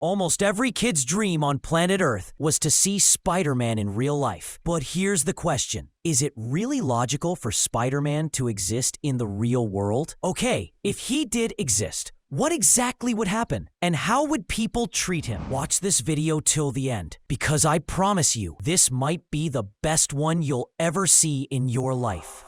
Almost every kid's dream on planet Earth was to see Spider-Man in real life. But here's the question. Is it really logical for Spider-Man to exist in the real world? Okay, if he did exist, what exactly would happen? And how would people treat him? Watch this video till the end, because I promise you, this might be the best one you'll ever see in your life.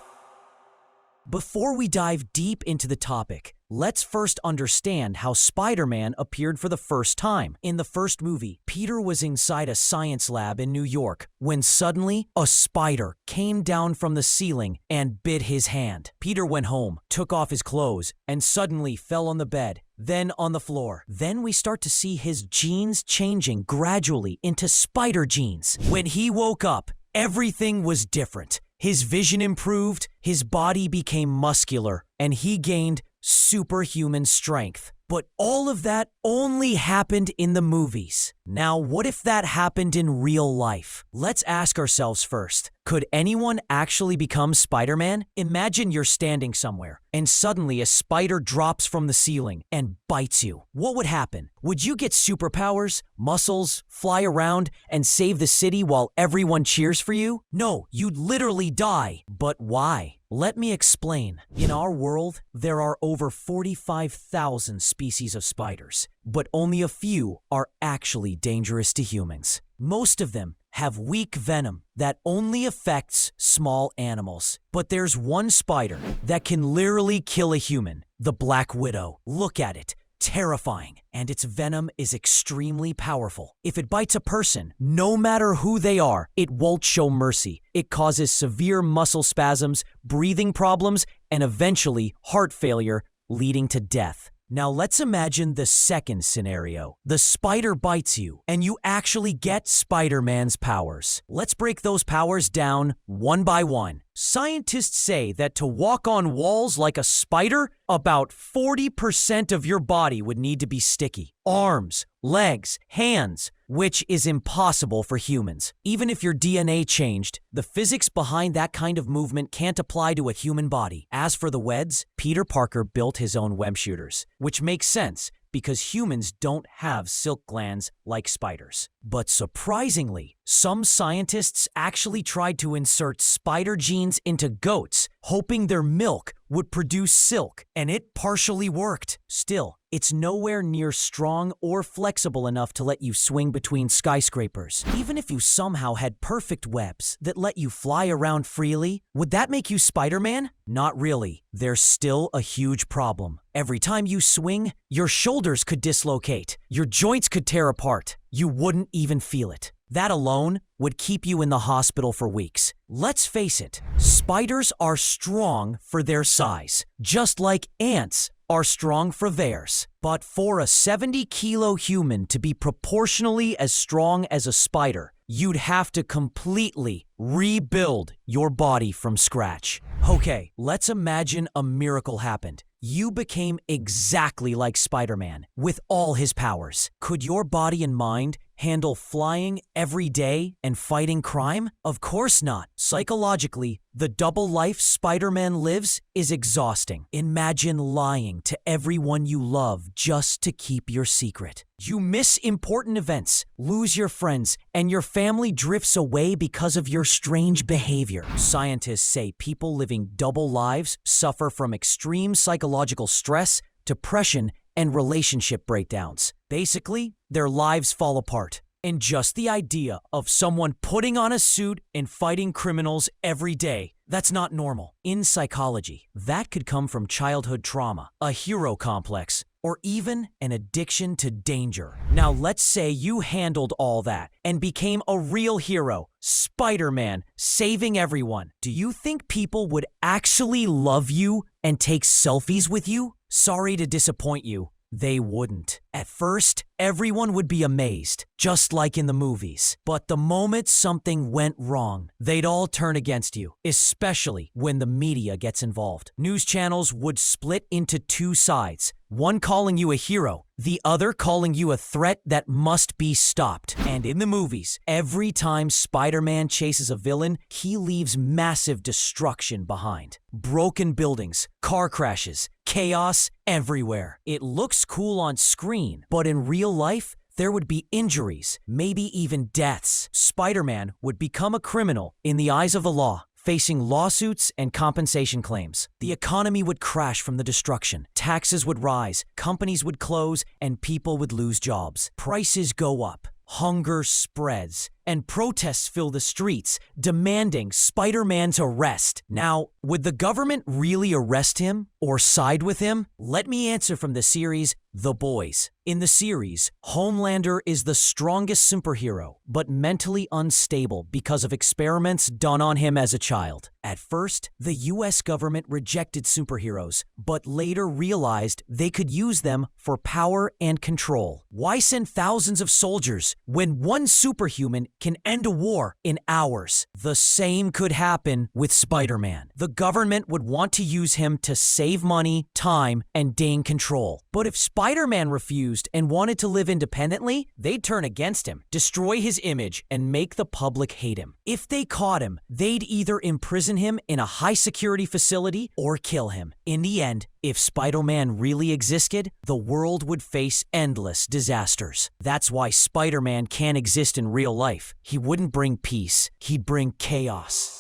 Before we dive deep into the topic, let's first understand how Spider-Man appeared for the first time. In the first movie, Peter was inside a science lab in New York when suddenly a spider came down from the ceiling and bit his hand. Peter went home, took off his clothes, and suddenly fell on the bed, then on the floor. Then we start to see his genes changing gradually into spider genes. When he woke up, everything was different. His vision improved, his body became muscular, and he gained superhuman strength. But all of that only happened in the movies. Now, what if that happened in real life? Let's ask ourselves first, could anyone actually become Spider-Man? Imagine you're standing somewhere, and suddenly a spider drops from the ceiling and bites you. What would happen? Would you get superpowers, muscles, fly around, and save the city while everyone cheers for you? No, you'd literally die. But why? Let me explain. In our world, there are over 45,000 species of spiders, but only a few are actually dangerous to humans. Most of them have weak venom that only affects small animals. But there's one spider that can literally kill a human, the Black Widow. Look at it. Terrifying, and its venom is extremely powerful. If it bites a person, no matter who they are, it won't show mercy. It causes severe muscle spasms, breathing problems, and eventually heart failure, leading to death. Now let's imagine the second scenario. The spider bites you, and you actually get Spider-Man's powers. Let's break those powers down one by one. Scientists say that to walk on walls like a spider, about 40% of your body would need to be sticky. Arms, legs, hands, which is impossible for humans. Even if your DNA changed, the physics behind that kind of movement can't apply to a human body. As for the webs, Peter Parker built his own web shooters, which makes sense because humans don't have silk glands like spiders. But surprisingly, some scientists actually tried to insert spider genes into goats, hoping their milk would produce silk, and it partially worked. Still, it's nowhere near strong or flexible enough to let you swing between skyscrapers. Even if you somehow had perfect webs that let you fly around freely, would that make you Spider-Man? Not really. There's still a huge problem. Every time you swing, your shoulders could dislocate, your joints could tear apart. You wouldn't even feel it. That alone would keep you in the hospital for weeks. Let's face it, spiders are strong for their size, just like ants are strong for theirs. But for a 70-kilo human to be proportionally as strong as a spider, you'd have to completely rebuild your body from scratch. Okay, let's imagine a miracle happened. You became exactly like Spider-Man, with all his powers. Could your body and mind handle flying every day and fighting crime? Of course not. Psychologically, the double life Spider-Man lives is exhausting. Imagine lying to everyone you love just to keep your secret. You miss important events, lose your friends, and your family drifts away because of your strange behavior. Scientists say people living double lives suffer from extreme psychological stress, depression, and relationship breakdowns. Basically, their lives fall apart. And just the idea of someone putting on a suit and fighting criminals every day, that's not normal. In psychology, that could come from childhood trauma, a hero complex, or even an addiction to danger. Now let's say you handled all that and became a real hero, Spider-Man, saving everyone. Do you think people would actually love you and take selfies with you? Sorry to disappoint you. They wouldn't. At first, everyone would be amazed, just like in the movies. But the moment something went wrong, they'd all turn against you, especially when the media gets involved. News channels would split into two sides, one calling you a hero, the other calling you a threat that must be stopped. And in the movies, every time Spider-Man chases a villain, he leaves massive destruction behind. Broken buildings, car crashes, chaos everywhere. It looks cool on screen, but in real life, there would be injuries, maybe even deaths. Spider-Man would become a criminal in the eyes of the law, facing lawsuits and compensation claims. The economy would crash from the destruction. Taxes would rise, companies would close, and people would lose jobs. Prices go up. Hunger spreads, and protests fill the streets, demanding Spider-Man's arrest. Now, would the government really arrest him or side with him? Let me answer from the series, The Boys. In the series, Homelander is the strongest superhero, but mentally unstable because of experiments done on him as a child. At first, the US government rejected superheroes, but later realized they could use them for power and control. Why send thousands of soldiers when one superhuman can end a war in hours? The same could happen with Spider-Man. The government would want to use him to save money, time, and gain control. But if Spider-Man refused and wanted to live independently, they'd turn against him, destroy his image, and make the public hate him. If they caught him, they'd either imprison him in a high-security facility or kill him. In the end, if Spider-Man really existed, the world would face endless disasters. That's why Spider-Man can't exist in real life. He wouldn't bring peace. He'd bring chaos.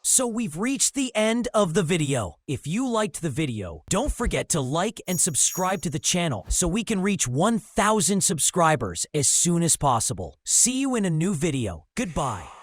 So we've reached the end of the video. If you liked the video, don't forget to like and subscribe to the channel so we can reach 1,000 subscribers as soon as possible. See you in a new video. Goodbye.